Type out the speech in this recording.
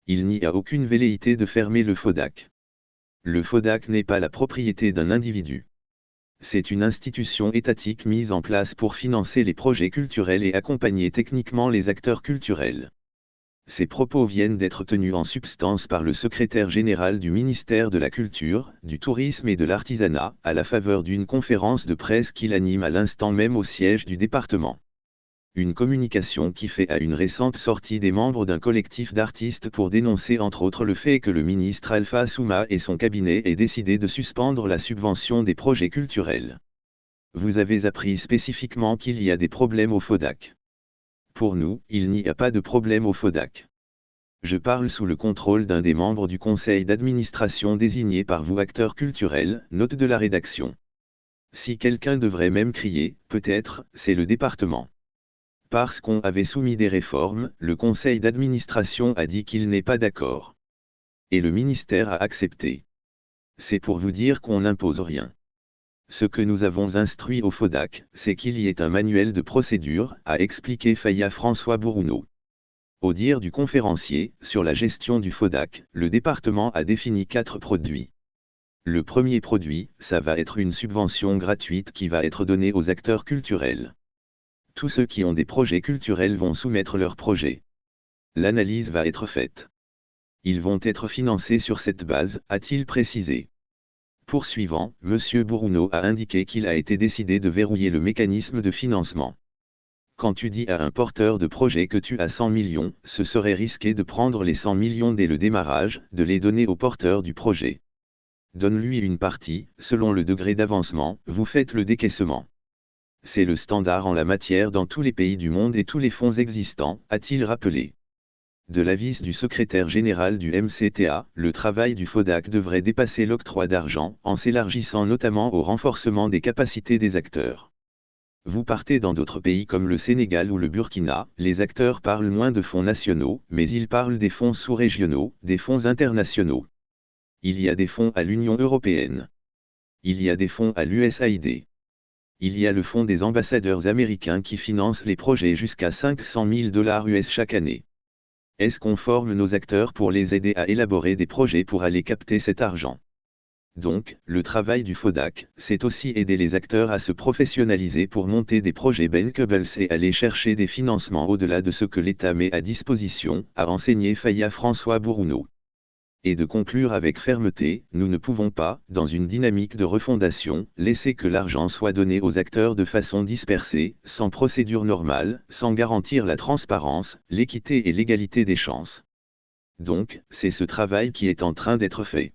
Il n'y a aucune velléité de fermer le FODAC. Le FODAC n'est pas la propriété d'un individu. C'est une institution étatique mise en place pour financer les projets culturels et accompagner techniquement les acteurs culturels. Ces propos viennent d'être tenus en substance par le secrétaire général du ministère de la Culture, du Tourisme et de l'Artisanat, à la faveur d'une conférence de presse qu'il anime à l'instant même au siège du département. Une communication qui fait à une récente sortie des membres d'un collectif d'artistes pour dénoncer entre autres le fait que le ministre Alpha Assouma et son cabinet aient décidé de suspendre la subvention des projets culturels. Vous avez appris spécifiquement qu'il y a des problèmes au FODAC. Pour nous, il n'y a pas de problème au FODAC. Je parle sous le contrôle d'un des membres du conseil d'administration désigné par vous acteurs culturels, note de la rédaction. Si quelqu'un devrait même crier, peut-être, c'est le département. Parce qu'on avait soumis des réformes, le conseil d'administration a dit qu'il n'est pas d'accord. Et le ministère a accepté. C'est pour vous dire qu'on n'impose rien. Ce que nous avons instruit au FODAC, c'est qu'il y ait un manuel de procédure, a expliqué Faya François Bourouneau. Au dire du conférencier, sur la gestion du FODAC, le département a défini 4 produits. Le premier produit, ça va être une subvention gratuite qui va être donnée aux acteurs culturels. Tous ceux qui ont des projets culturels vont soumettre leurs projets. L'analyse va être faite. Ils vont être financés sur cette base, a-t-il précisé. Poursuivant, M. Bourouneau a indiqué qu'il a été décidé de verrouiller le mécanisme de financement. Quand tu dis à un porteur de projet que tu as 100 millions, ce serait risqué de prendre les 100 millions dès le démarrage, de les donner au porteur du projet. Donne-lui une partie, selon le degré d'avancement, vous faites le décaissement. C'est le standard en la matière dans tous les pays du monde et tous les fonds existants, a-t-il rappelé. De l'avis du secrétaire général du MCTA, le travail du FODAC devrait dépasser l'octroi d'argent, en s'élargissant notamment au renforcement des capacités des acteurs. Vous partez dans d'autres pays comme le Sénégal ou le Burkina, les acteurs parlent moins de fonds nationaux, mais ils parlent des fonds sous-régionaux, des fonds internationaux. Il y a des fonds à l'Union européenne. Il y a des fonds à l'USAID. Il y a le fonds des ambassadeurs américains qui finance les projets jusqu'à 500 000 $ US chaque année. Est-ce qu'on forme nos acteurs pour les aider à élaborer des projets pour aller capter cet argent? Donc, le travail du FODAC, c'est aussi aider les acteurs à se professionnaliser pour monter des projets bankable et aller chercher des financements au-delà de ce que l'État met à disposition, a enseigné Faya François Bourouneau. Et de conclure avec fermeté, nous ne pouvons pas, dans une dynamique de refondation, laisser que l'argent soit donné aux acteurs de façon dispersée, sans procédure normale, sans garantir la transparence, l'équité et l'égalité des chances. Donc, c'est ce travail qui est en train d'être fait.